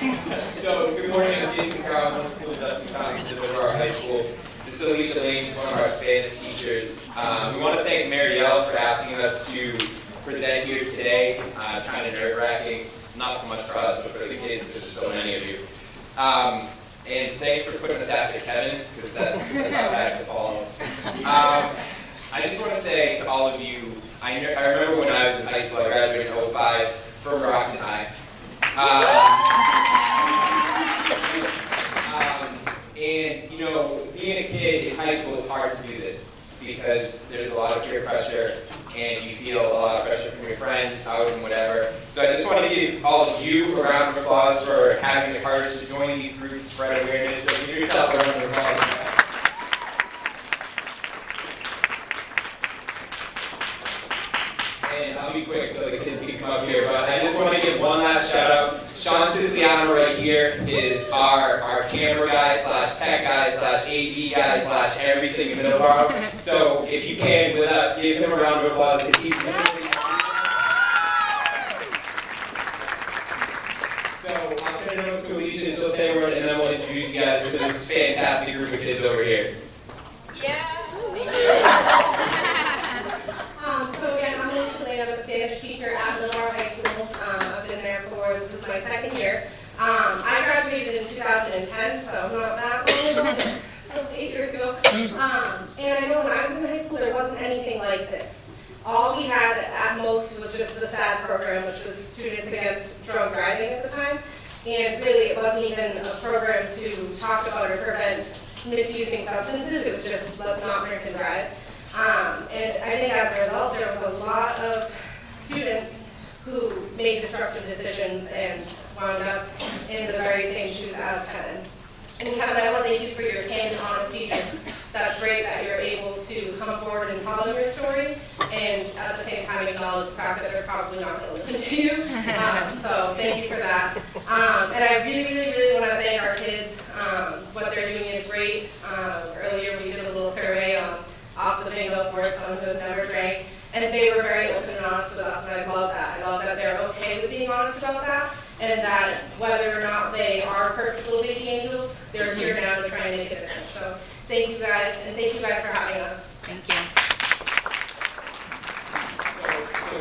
So, good morning, I'm Jason Carroll, I'm one of the school investment councils at Middleboro High School. This is Alicia Lane, she's one of our Spanish teachers. We want to thank Marielle for asking us to present here today. Kind of nerve-wracking, not so much for us, but for the kids, because there's so many of you. And thanks for putting us after Kevin, because that's how I have to follow. I just want to say to all of you, I remember when I was in high school, I graduated in 2005 from Rockton High. And you know, being a kid in high school, it's hard to do this because there's a lot of peer pressure and you feel a lot of pressure from your friends, out and whatever. So I just want to give all of you a round of applause for having the courage to join these groups, spread awareness. So give yourself a round of applause. And I'll be quick so the kids can come up here, but I just want to give one last shout out. Sean Siciliano right here is our camera guy / tech guy / AV guy / everything in Middleboro. So if you can with us, give him a round of applause because he's literally. So I'll turn it over to Alicia, she'll say a word, and then we'll introduce you guys to this fantastic group of kids over here. Yeah. So again, I'm Alicia Lane, I'm a Spanish teacher at Middleboro High School. I've been there this is my second year. I graduated in 2010, so not that long ago, so 8 years ago. And I know when I was in high school, there wasn't anything like this. All we had at most was just the SAD program, which was Students Against Drunk Driving at the time. And really, it wasn't even a program to talk about or prevent misusing substances. It was just, let's not drink and drive. And I think as a result, there was a lot of students who made destructive decisions and wound up in the very same shoes as Kevin. And Kevin, I want to thank you for your candid honesty. That's great that you're able to come forward and tell them your story, and at the same time acknowledge the fact that they're probably not going to listen to you. So thank you for that. And I really want to thank our kids. What they're doing is great. Earlier we did a little survey off the bingo board, someone who has never drank. And they were very open and honest with us, and I love that. I love that they're okay with being honest about that, and that whether or not they are perfect little baby angels, they're here now to try and make a difference. So thank you guys, and thank you guys for having us. Thank you. So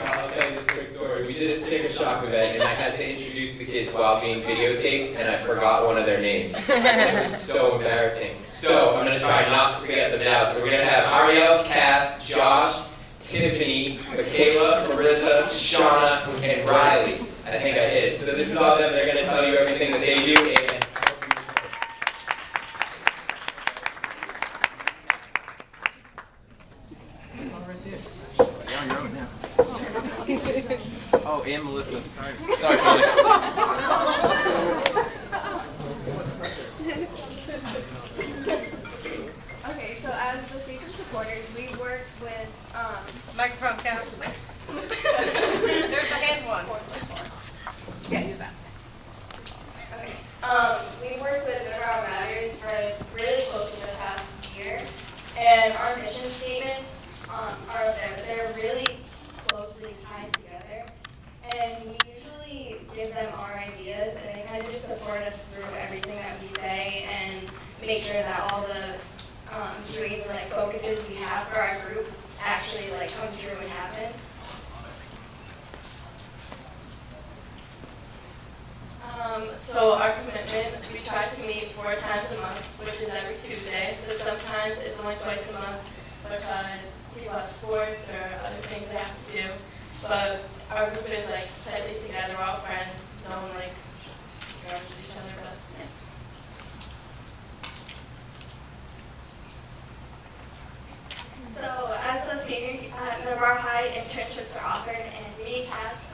I'll tell you this quick story. We did a sticker shock event, and I had to introduce the kids while being videotaped, and I forgot one of their names. It was so embarrassing. So I'm going to try not to forget them now. So we're going to have Ariel, Cass, Josh, Tiffany, Michaela, Marissa, Shauna, and Riley. I think I hit it. So this is all of them. They're going to tell you everything that they do. And oh, and Melissa. Sorry. sorry, Melissa. Okay, so as the Sachem Supporters, we work with Microphone counts. there's a hand one. Yeah, use that. Okay. We work with Middleboro Matters for really close to the past year, and our mission statements they're really closely tied together, and we usually give them our ideas, and they kind of just support us through everything that we say and make sure that all the dreams and focuses we have for our group actually come true and happen. So our commitment, we try to meet 4 times a month, which is every Tuesday, but sometimes it's only twice a month because people have sports or other things they have to do. But our group is tightly together, we're all friends, no one serves each other, but yeah. So as a senior at Middleboro High, internships are offered and reading tasks.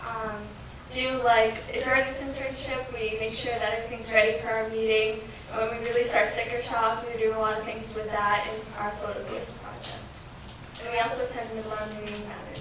During this internship, we make sure that everything's ready for our meetings. When we release our sticker shock, we do a lot of things with that in our photo-based project. And we also attend Middleboro Meeting Matters.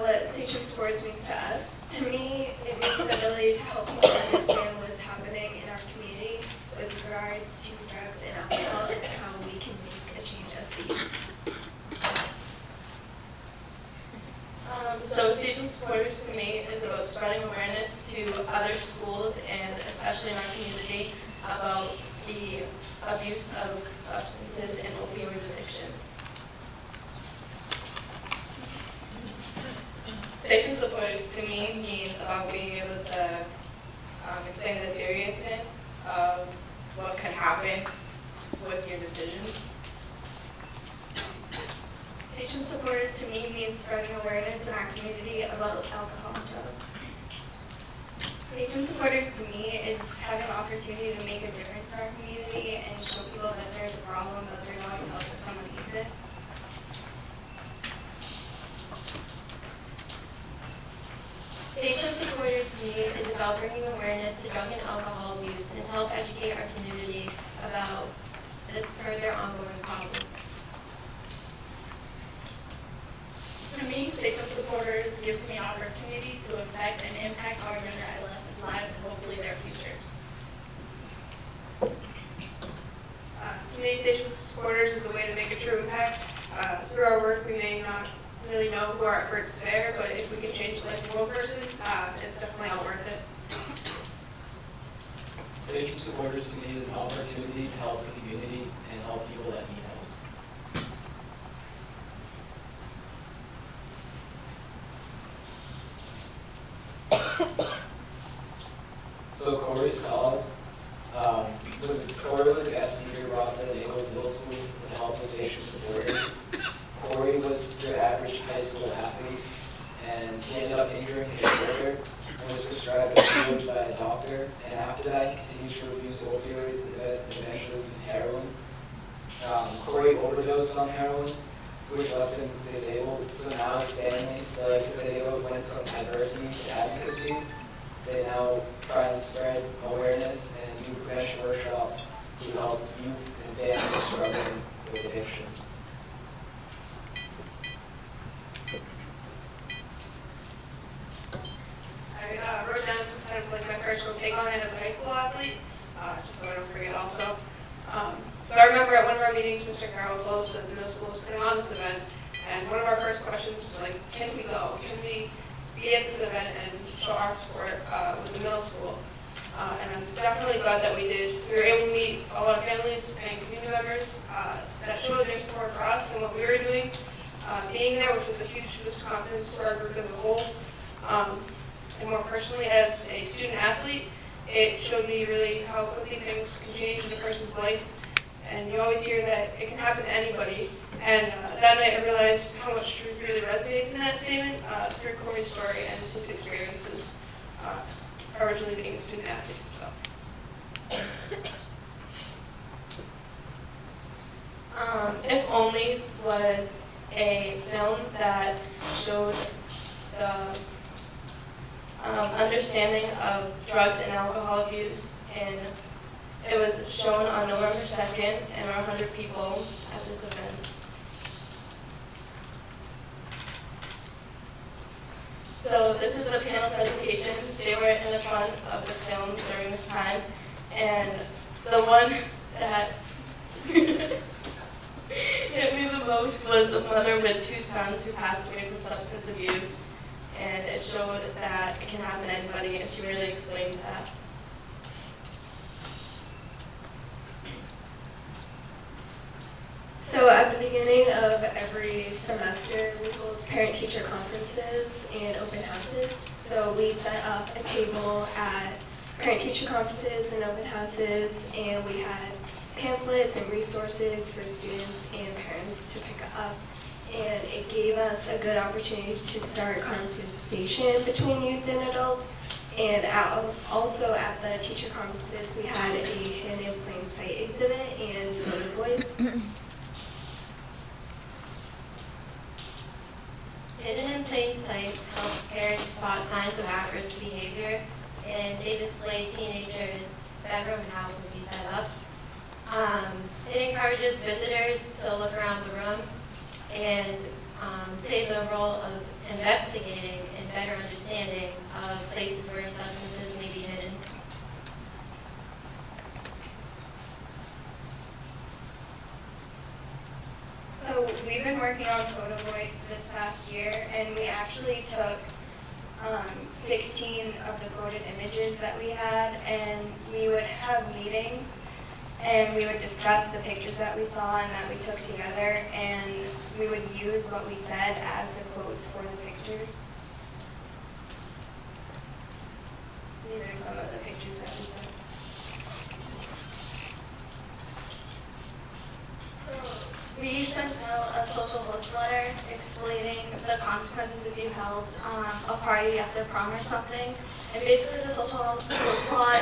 What Sachem Supporters means to us. To me, it means the ability to help people understand what's happening in our community with regards to drugs and alcohol and how we can make a change as the youth. Sachem Supporters to me is about spreading awareness to other schools and especially in our community about the abuse of substances and opioid addictions. Sachem Supporters to me means about being able to explain the seriousness of what could happen with your decisions. Sachem Supporters to me means spreading awareness in our community about alcohol and drugs. Sachem Supporters to me is having an opportunity to make a difference in our community and show people that there's a problem, that there's always help if someone needs it. Sachem Supporters to me is about bringing awareness to drug and alcohol abuse and to help educate our community about this further ongoing problem. For me, Sachem Supporters gives me an opportunity to affect and impact our younger adolescents' lives and hopefully their futures. To me, Sachem Supporters is a way to make a true impact. Through our work, we may not really know who our efforts bear, but if we can change the life of one person, it's definitely all worth it. Sachem Supporters to me is an opportunity to help the community and help people that need help. So Corey's cause Corey was a guest speaker brought to Nichols Middle School with the help of Sachem Supporters. Corey was your average high school athlete, and he ended up injuring his shoulder and was prescribed opioids by a doctor. And after that, he continued to abuse opioids and eventually used heroin. Corey overdosed on heroin, which left him disabled. So now his family, they like to say they went from adversity to advocacy. They now try and spread awareness and do prevention workshops to help youth and families struggling with addiction. I wrote down kind of like my personal take on it as a high school athlete, just so I don't forget also. So I remember at one of our meetings, Mr. Carroll told us that the middle school was putting on this event, and one of our first questions was like, can we go? Can we be at this event and show our support with the middle school? And I'm definitely glad that we did. We were able to meet a lot of families and community members that showed their support for us and what we were doing. Being there, which was a huge boost of confidence for our group as a whole. And more personally, as a student athlete, it showed me really how quickly things can change in a person's life. And you always hear that it can happen to anybody. And that night I realized how much truth really resonates in that statement through Corey's story and his experiences originally being a student athlete. So. If Only was a film that showed the understanding of drugs and alcohol abuse, and it was shown on November 2nd, and there were 100 people at this event. So this is the panel presentation. They were in the front of the film during this time, and the one that hit me the most was the mother with 2 sons who passed away from substance abuse, and it showed that it can happen to anybody, and she really explained that. So at the beginning of every semester, we hold parent-teacher conferences and open houses. So we set up a table at parent-teacher conferences and open houses, and we had pamphlets and resources for students and parents to pick up. And it gave us a good opportunity to start conversation between youth and adults. And also at the teacher conferences, we had a Hidden in Plain Sight exhibit and voted voice. Hidden in Plain Sight helps parents spot signs of adverse behavior, and they display teenagers' bedroom and house would be set up. It encourages visitors to look around the room and play the role of investigating and better understanding of places where substances may be hidden. So we've been working on Photo Voice this past year, and we actually took 16 of the golden images that we had, and we would have meetings and we would discuss the pictures that we saw and that we took together, and we would use what we said as the quotes for the pictures. These are some of the pictures that we took. We sent out a social host letter explaining the consequences if you held a party after prom or something. And basically the social host law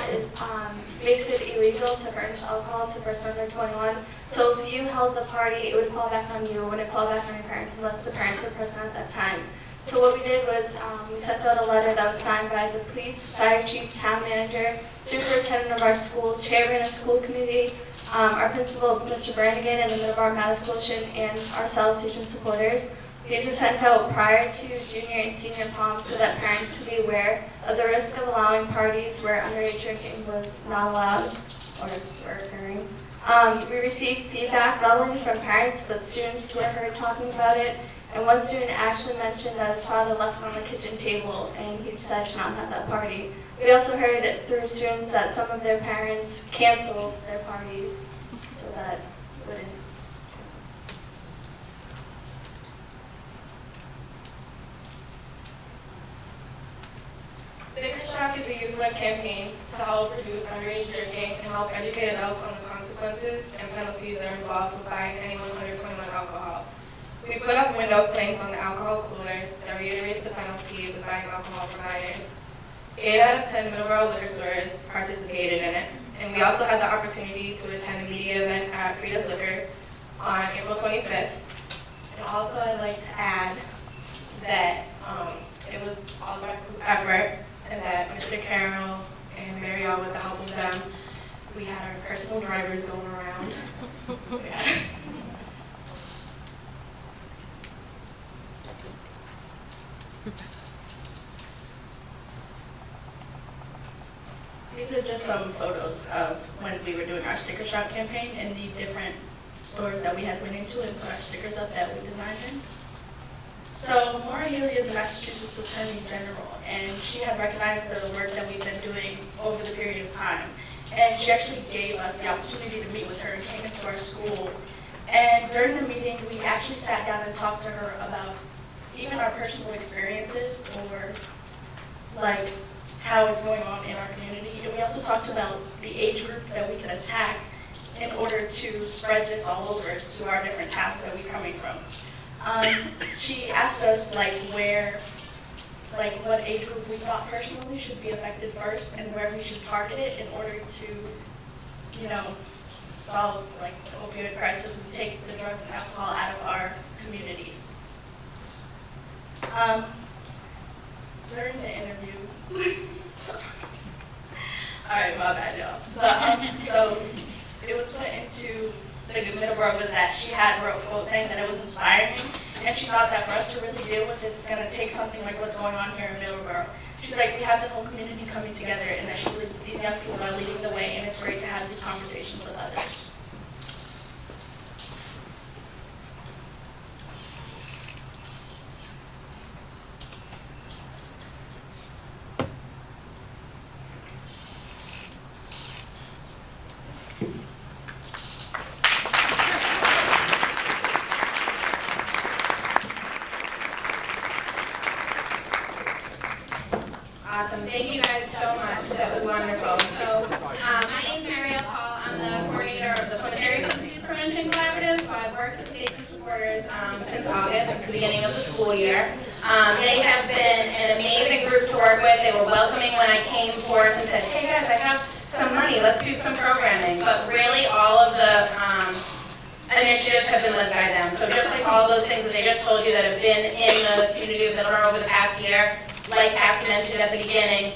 makes it illegal to furnish alcohol to persons under 21. So if you held the party, it would fall back on you, it wouldn't fall back on your parents unless the parents were present at that time. So what we did was we sent out a letter that was signed by the police, fire chief, town manager, superintendent of our school, chairman of school committee, our principal, Mr. Brannigan, and the Middleboro Matters Coalition, and ourselves, Sachem Supporters. These were sent out prior to junior and senior prom so that parents could be aware of the risk of allowing parties where underage drinking was not allowed or were occurring. We received feedback not only from parents, but students who were heard talking about it. And one student actually mentioned that his father left it on the kitchen table and he decided to not have that party. We also heard through students that some of their parents canceled their parties so that it wouldn't. Sticker Shock is a youth-led campaign to help reduce underage drinking and help educate adults on the consequences and penalties that are involved with buying anyone under 21 alcohol. We put up window claims on the alcohol coolers that reiterates the penalties of buying alcohol from minors. 8 out of 10 Middleboro liquor stores participated in it, and we also had the opportunity to attend a media event at Frida's Liquors on April 25th. And also I'd like to add that it was all about group effort, and that Mr. Carroll and Mary All, with the help of them, we had our personal drivers going around. Yeah. These are just some photos of when we were doing our Sticker Shock campaign and the different stores that we had went into and put our stickers up that we designed in. So Maura Healy is the Massachusetts Attorney General, and she had recognized the work that we've been doing over the period of time. And she actually gave us the opportunity to meet with her and came into our school. And during the meeting, we actually sat down and talked to her about even our personal experiences, or like how it's going on in our community. And we also talked about the age group that we could attack in order to spread this all over to our different towns that we're coming from. She asked us what age group we thought personally should be affected first and where we should target it in order to, solve the opioid crisis and take the drugs and alcohol out of our communities. During the interview, all right, my bad, y'all. But so it was put into the new Middleboro Gazette. She had wrote a quote saying that it was inspiring, and she thought that for us to really deal with it, it's going to take something like what's going on here in Middleboro. She's like, we have the whole community coming together, and that she believes these young people are leading the way, and it's great to have these conversations with others. Awesome. Thank you guys so much. That was wonderful. So, my name is Marielle Paul. I'm the coordinator of the Twin Areas Disease Prevention Collaborative. So I've worked with Sachem Supporters since August, at the beginning of the school year. They have been an amazing group to work with. They were welcoming when I came forth and said, hey guys, I have some money. Let's do some programming. But really, all of the initiatives have been led by them. So just like all those things that they just told you that have been in the community of Middleboro over the past year, like Cassie mentioned at the beginning,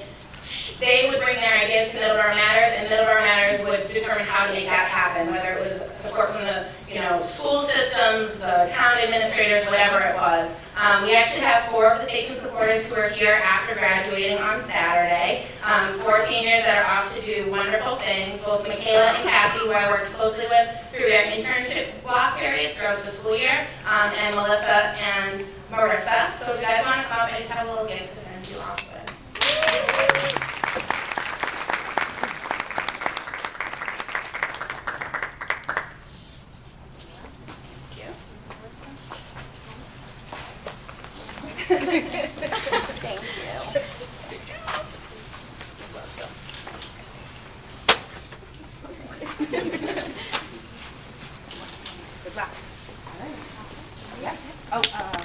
they would bring their ideas to Middleboro Matters, and Middleboro Matters would determine how to make that happen, whether it was support from the school systems, the town administrators, whatever it was. We actually have 4 of the Sachem Supporters who are here after graduating on Saturday. 4 seniors that are off to do wonderful things, both Michaela and Cassie, who I worked closely with through their internship block periods throughout the school year, and Melissa and Marissa. So do you guys want to come up? I just have a little gift to send you all. Oh,